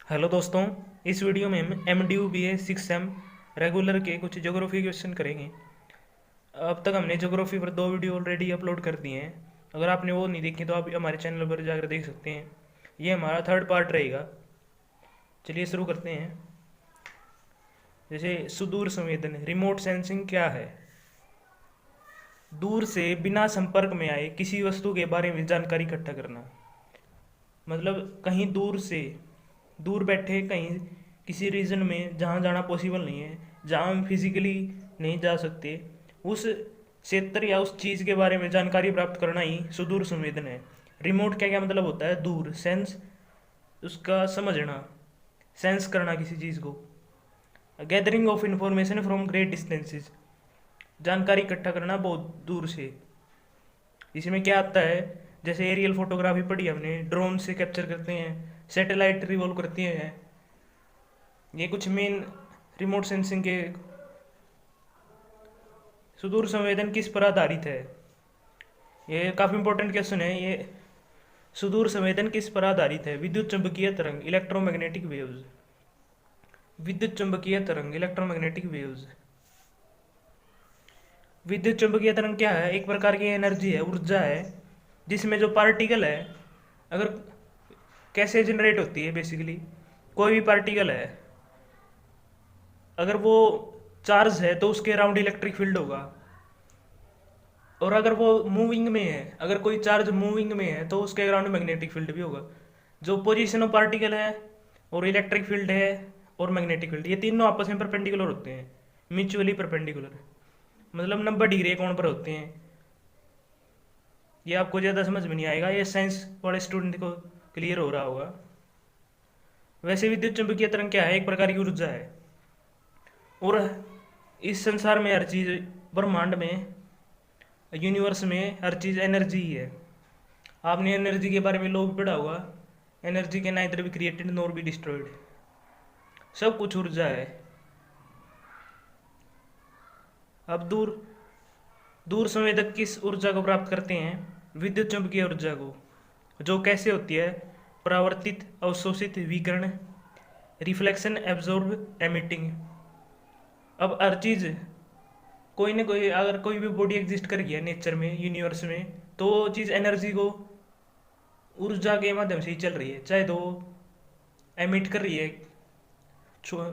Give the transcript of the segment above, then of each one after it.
Hello दोस्तों। इस video में हम M D U B A 6 sem regular के कुछ ज्योग्राफी क्वेश्चन करेंगे। अब तक हमने ज्योग्राफी पर 2 वीडियो ऑलरेडी अपलोड कर दिए हैं। अगर आपने वो नहीं देखी तो आप हमारे चैनल पर जाकर देख सकते हैं। ये हमारा थर्ड पार्ट रहेगा। चलिए शुरू करते हैं। जैसे सुदूर संवेदन रिमोट सेंसिंग क्या है? दूर से बिना संपर्क में आए किसी वस्तु के बारे में जानकारी इकट्ठा करना। मतलब कहीं दूर से, दूर बैठे कहीं किसी रीजन में जहाँ जाना पॉसिबल नहीं है, जहाँ हम फिजिकली नहीं जा सकते, उस क्षेत्र या उस चीज़ के बारे में जानकारी प्राप्त करना ही सुदूर संवेदन है। रिमोट क्या क्या मतलब होता है? दूर, सेंस, उसका समझना, सेंस करना किसी चीज़ को। Gathering of information from great distances, जानकारी इकट्ठा करना बहुत दूर से। इसमें क्या आता है? जैसे एरियल फोटोग्राफी पढ़ी हमने, ड्रोन से कैप्चर करते हैं, सैटेलाइट रिवॉल्व करती हैं। ये कुछ मेन रिमोट सेंसिंग के। सुदूर संवेदन किस पर आधारित है? ये काफ़ी इंपॉर्टेंट क्वेश्चन है ये। सुदूर संवेदन किस पर आधारित है? विद्युत चुंबकीय तरंग, इलेक्ट्रोमैग्नेटिक वेव्स। विद्युत चुंबकीय तरंग, इलेक्ट्रोमैग्नेटिक वेव्स। विद्युत चुंबकीय तरंग क्या है? एक प्रकार की एनर्जी है, ऊर्जा है, जिसमें जो पार्टिकल है, अगर कैसे जनरेट होती है, बेसिकली कोई भी पार्टिकल है, अगर वो चार्ज है तो उसके अराउंड इलेक्ट्रिक फील्ड होगा। और अगर वो मूविंग में है, अगर कोई चार्ज मूविंग में है तो उसके अराउंड मैग्नेटिक फील्ड भी होगा। जो पोजीशन ऑफ पार्टिकल है और इलेक्ट्रिक फील्ड है और मैग्नेटिक फील्ड, ये तीनों आपस में परपेंडिकुलर होते हैं, म्यूचुअली परपेंडिकुलर। मतलब 90 डिग्री कोण पर होते हैं। ये आपको ज़्यादा समझ में नहीं आएगा, ये साइंस वाले स्टूडेंट को क्लियर हो रहा होगा। वैसे विद्युत चुंबकीय तरंग क्या है? एक प्रकार की ऊर्जा है। और इस संसार में हर चीज़, ब्रह्मांड में, यूनिवर्स में हर चीज़ एनर्जी ही है। आपने एनर्जी के बारे में लॉ भी पढ़ा होगा, एनर्जी के neither be created nor be destroyed. सब कुछ ऊर्जा है। अब दूर दूर संवेदक किस ऊर्जा को प्राप्त करते हैं? विद्युत चुंबकीय ऊर्जा को। जो कैसे होती है? परावर्तित, अवशोषित, विकिरण, रिफ्लेक्शन, एब्जॉर्ब, एमिटिंग। अब हर चीज़, कोई ना कोई, अगर कोई भी बॉडी एग्जिस्ट कर गया नेचर में, यूनिवर्स में, तो वो चीज़ एनर्जी को ऊर्जा के माध्यम से ही चल रही है। चाहे तो एमिट कर रही है,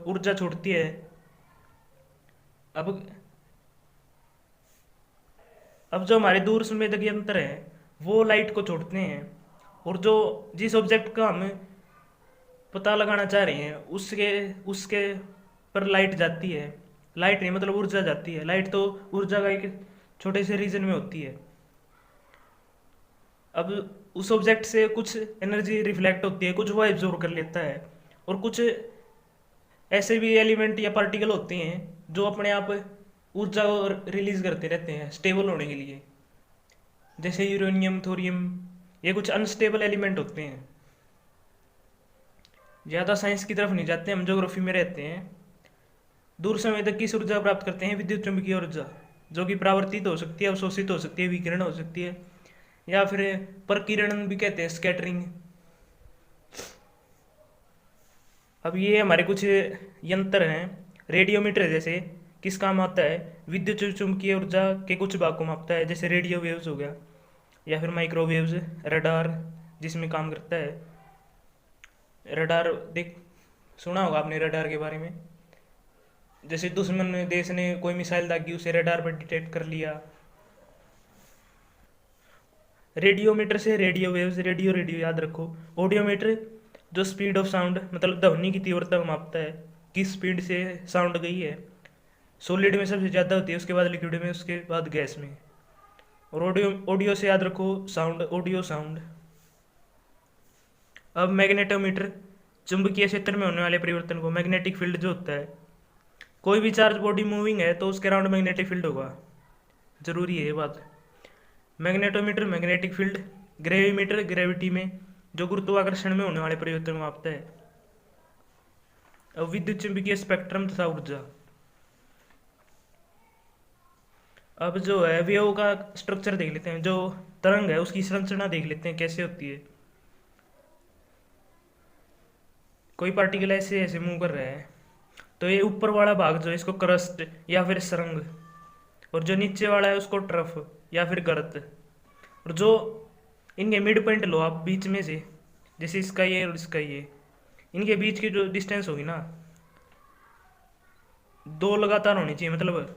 ऊर्जा छोड़ती है। अब अब जो हमारे दूर संवेदक यंत्र हैं वो लाइट को छोड़ते हैं, और जो जिस ऑब्जेक्ट का हम पता लगाना चाह रहे हैं उसके उसके पर लाइट जाती है। लाइट नहीं, मतलब ऊर्जा जाती है। लाइट तो ऊर्जा का एक छोटे से रीजन में होती है। अब उस ऑब्जेक्ट से कुछ एनर्जी रिफ्लेक्ट होती है, कुछ वो एब्जॉर्ब कर लेता है, और कुछ ऐसे भी एलिमेंट या पार्टिकल होते हैं जो अपने आप ऊर्जा को रिलीज करते रहते हैं स्टेबल होने के लिए। जैसे यूरेनियम, थोरियम, ये कुछ अनस्टेबल एलिमेंट होते हैं। ज़्यादा साइंस की तरफ नहीं जाते, हम ज्योग्राफी में रहते हैं। दूर संवेदक किस ऊर्जा प्राप्त करते हैं? विद्युत चुंबकीय ऊर्जा, जो कि परावर्तित हो सकती है, अवशोषित हो सकती है, विकिरण हो सकती है, या फिर प्रकीर्णन भी कहते हैं, स्कैटरिंग। अब ये हमारे कुछ यंत्र हैं। रेडियोमीटर जैसे किस काम आता है? विद्युत चुंबकीय ऊर्जा के कुछ भाग को मापता है, जैसे रेडियो वेव्स हो गया, या फिर माइक्रोवेव्स। रडार जिसमें काम करता है। रडार देख, सुना होगा आपने रडार के बारे में। जैसे दुश्मन देश ने कोई मिसाइल दागी, उसे रडार पर डिटेक्ट कर लिया। रेडियोमीटर से रेडियो वेव्स, रेडियो रेडियो याद रखो। ऑडियोमीटर जो स्पीड ऑफ साउंड, मतलब ध्वनि की तीव्रता को मापता है, किस स्पीड से साउंड गई है। सॉलिड में सबसे ज़्यादा होती है, उसके बाद लिक्विड में, उसके बाद गैस में। और ऑडियो ऑडियो से याद रखो साउंड, ऑडियो साउंड। अब मैग्नेटोमीटर चुंबकीय क्षेत्र में होने वाले परिवर्तन को, मैग्नेटिक फील्ड जो होता है, कोई भी चार्ज बॉडी मूविंग है तो उसके अराउंड मैग्नेटिक फील्ड होगा, जरूरी है ये बात। Magnetometer magnetic field. ग्रेविमीटर ग्रेविटी में, जो गुरुत्वाकर्षण में होने वाले परिवर्तन को मापता है। अब विद्युत चुंबकीय स्पेक्ट्रम तथा ऊर्जा। अब जो है वेव का स्ट्रक्चर देख लेते हैं, जो तरंग है उसकी संरचना देख लेते हैं कैसे होती है। कोई पार्टिकल ऐसे ऐसे मूव कर रहा है, तो ये ऊपर वाला भाग जो है इसको क्रस्ट या फिर सरंग, और जो नीचे वाला है उसको ट्रफ या फिर गर्त। और जो इनके मिड पॉइंट लो आप बीच में से, जैसे इसका ये और इसका ये, इनके बीच की जो डिस्टेंस होगी ना, दो लगातार होनी चाहिए, मतलब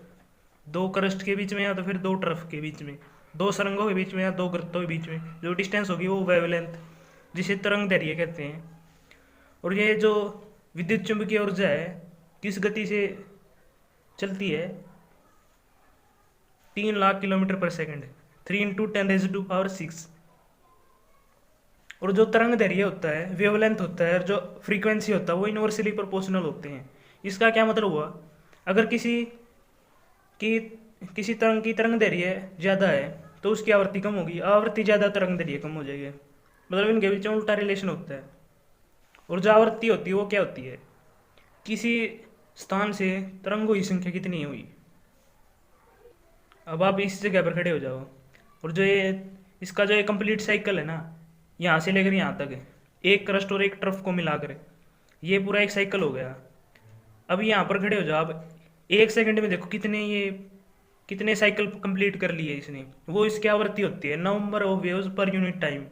दो क्रस्ट के बीच में या तो फिर दो ट्रफ के बीच में, दो सरंगों के बीच में या दो गर्तों के बीच में जो डिस्टेंस होगी वो वेवलेंथ, जिसे तरंग दैर्घ्य कहते हैं। और ये जो विद्युत चुंबकीय ऊर्जा है किस गति से चलती है, 3 लाख किलोमीटर पर सेकंड, 3 × 10⁻⁶। और जो तरंग दैर्घ्य होता है, वेवलेंथ होता है, और जो फ्रीक्वेंसी होता है वो इनवर्सली प्रोपोर्शनल होते हैं। इसका क्या मतलब हुआ, अगर की किसी तरंग की तरंग दैर्घ्य ज़्यादा है तो उसकी आवृत्ति कम होगी, आवृत्ति ज़्यादा तरंग दैर्घ्य कम हो जाएगी, मतलब इनके बीच में उल्टा रिलेशन होता है। और जो आवृत्ति होती है वो क्या होती है, किसी स्थान से तरंगों की संख्या कितनी हुई। अब आप इस जगह पर खड़े हो जाओ, और जो ये इसका जो ये कंप्लीट साइकिल है ना, यहाँ से लेकर यहाँ तक एक क्रस्ट और एक ट्रफ को मिलाकर ये पूरा एक साइकिल हो गया। अब यहाँ पर खड़े हो जाओ, अब 1 सेकंड में देखो कितने साइकिल कंप्लीट कर लिए इसने, वो इसकी आवृत्ति होती है number of waves per unit time.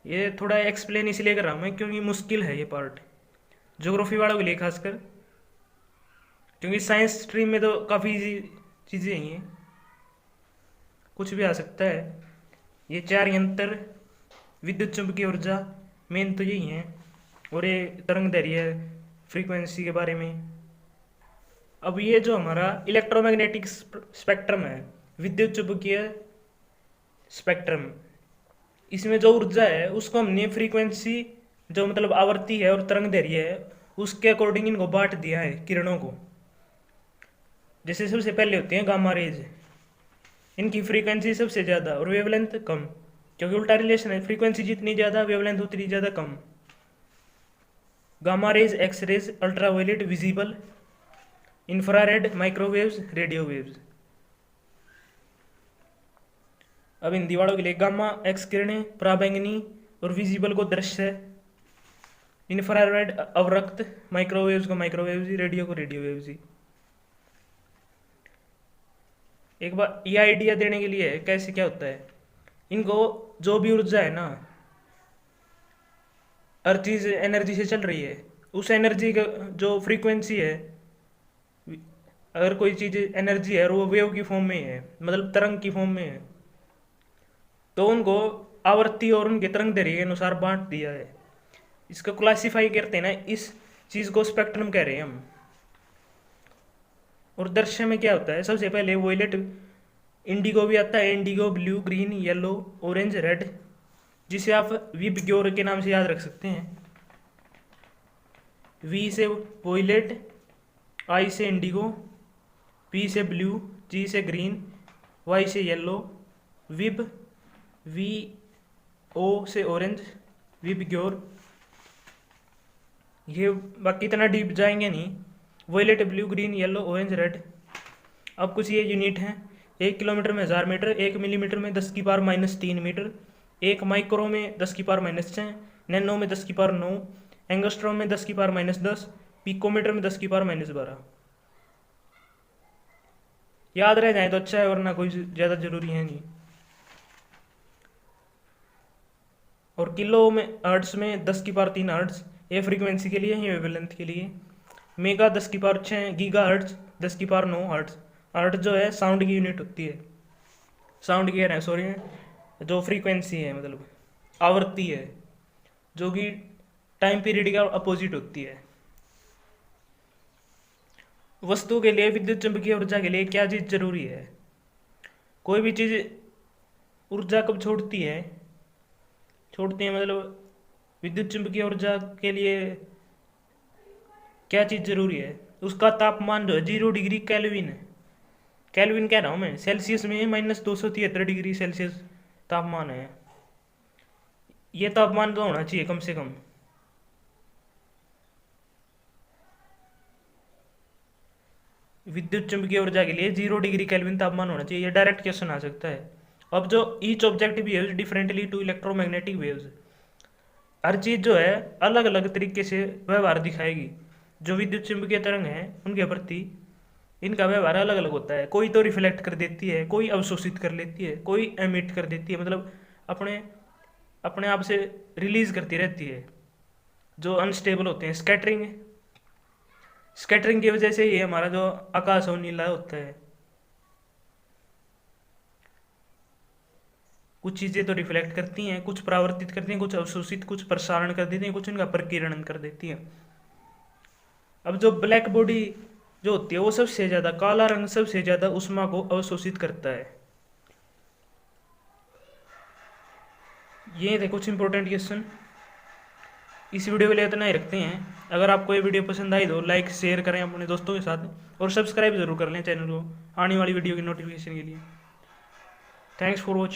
ये थोड़ा एक्सप्लेन इसलिए कर रहा हूँ मैं क्योंकि मुश्किल है ये पार्ट, ज्योग्राफी वालों के लिए खासकर, क्योंकि साइंस स्ट्रीम में तो काफ़ी इजी चीज़ें हैं, ये कुछ भी आ सकता है। ये 4 यंत्र, विद्युत चुंबकीय ऊर्जा, मेन तो यही है, और ये तरंग दैर्घ्य, फ्रीक्वेंसी के बारे में। अब ये जो हमारा इलेक्ट्रोमैग्नेटिक स्पेक्ट्रम है, विद्युत चुंबकीय स्पेक्ट्रम, इसमें जो ऊर्जा है उसको हमने फ्रीक्वेंसी, जो मतलब आवृत्ति है और तरंग दैर्घ्य है, उसके अकॉर्डिंग इनको बांट दिया है किरणों को। जैसे सबसे पहले होते हैं गामा रेज, इनकी फ्रीक्वेंसी सबसे ज़्यादा और वेवलेंथ कम, क्योंकि उल्टा रिलेशन है, फ्रीक्वेंसी जितनी ज़्यादा वेवलेंथ उतनी ज़्यादा कम। Gamma rays, X rays, ultraviolet, visible, infrared, microwaves, radio waves. अब हिंदी वालों के लिए गामा एक्स किरणें, पराबैंगनी और विजिबल को दृश्य, इंफ्रारेड अवरक्त, माइक्रोवेव्स को माइक्रोवेव्स, रेडियो को रेडियो वेव्स। एक बार ये आइडिया देने के लिए कैसे क्या होता है, इनको जो भी ऊर्जा है ना अर्थ इस एनर्जी से चल रही है, उस एनर्जी का जो फ्रीक्वेंसी है, अगर कोई चीज़ एनर्जी है और वो वेव की फॉर्म में है, मतलब तरंग की फॉर्म में है, तो उनको आवृत्ति और उनके तरंग दैर्घ्य के अनुसार बांट दिया है। इसको क्लासिफाई करते हैं ना, इस चीज़ को स्पेक्ट्रम कह रहे हैं हम। और दृश्य में क्या होता है, सबसे पहले वोयलेट, इंडिगो भी आता है, Indigo, blue, green, yellow, orange, red, जिसे आप विबग्योर के नाम से याद रख सकते हैं। वी से वोयलेट, आई से इंडिगो, पी से ब्लू, जी से ग्रीन, वाई से येलो, विब, वी ओ से ऑरेंज, विबग्योर। ये बाकी इतना डीप जाएंगे नहीं, violet, blue, green, yellow, orange, red. अब कुछ ये यूनिट हैं, 1 किलोमीटर में 1000 मीटर, 1 मिलीमीटर में 10⁻³ मीटर, 1 माइक्रो में 10⁻⁶, नैनो में 10⁻⁹, एंगस्ट्रॉम में 10⁻−10, पिकोमीटर में 10⁻−12। याद रह जाए तो अच्छा है, वरना कोई ज़्यादा जरूरी है नहीं। और किलो में हर्ट्स में 10⁻³ हर्ट्स, ये फ्रीक्वेंसी के लिए, ये वेवलेंथ के लिए। Mega 10⁻6, giga hertz 10⁻9 hertz. Hertz जो है साउंड की यूनिट होती है, साउंड की है सॉरी, जो फ्रीक्वेंसी है मतलब आवृत्ति है, जो कि टाइम पीरियड का अपोजिट होती है। वस्तु के लिए विद्युत चुंबकीय ऊर्जा के लिए क्या चीज़ जरूरी है, कोई भी चीज़ ऊर्जा कब छोड़ती है मतलब विद्युत चुंबकीय ऊर्जा के लिए क्या चीज़ जरूरी है, उसका तापमान जो है 0 डिग्री केल्विन है। केल्विन कह रहा हूँ मैं, सेल्सियस में -273 डिग्री सेल्सियस तापमान है। ये तापमान तो होना चाहिए कम से कम। विद्युत चुंबकीय ऊर्जा के लिए 0 डिग्री केल्विन तापमान होना चाहिए, ये डायरेक्ट क्वेश्चन आ सकता है। अब जो each object behaves differently to electromagnetic waves, हर चीज़ जो है अलग अलग तरीके से व्यवहार दिखाएगी। जो विद्युत चुंबकीय तरंग है उनके प्रति इनका व्यवहार अलग अलग होता है। कोई तो रिफ्लेक्ट कर देती है, कोई अवशोषित कर लेती है, कोई एमिट कर देती है, मतलब अपने अपने आप से रिलीज करती रहती है। जो अनस्टेबल होते हैं, स्कैटरिंग, स्कैटरिंग की वजह से ही हमारा जो आकाश और नीला होता है। कुछ चीज़ें तो रिफ्लेक्ट करती हैं, कुछ परावर्तित करती हैं, कुछ अवशोषित, कुछ प्रसारण कर देती हैं, कुछ इनका प्रकीर्णन कर देती हैं। अब जो ब्लैक बॉडी जो होती है वो सबसे ज़्यादा, काला रंग सबसे ज़्यादा ऊष्मा को अवशोषित करता है। ये थे कुछ इंपॉर्टेंट क्वेश्चन। इस वीडियो के लिए इतना ही रखते हैं। अगर आपको ये वीडियो पसंद आई तो लाइक शेयर करें अपने दोस्तों के साथ और सब्सक्राइब जरूर कर लें चैनल को आने वाली वीडियो की नोटिफिकेशन के लिए। Thanks for watching.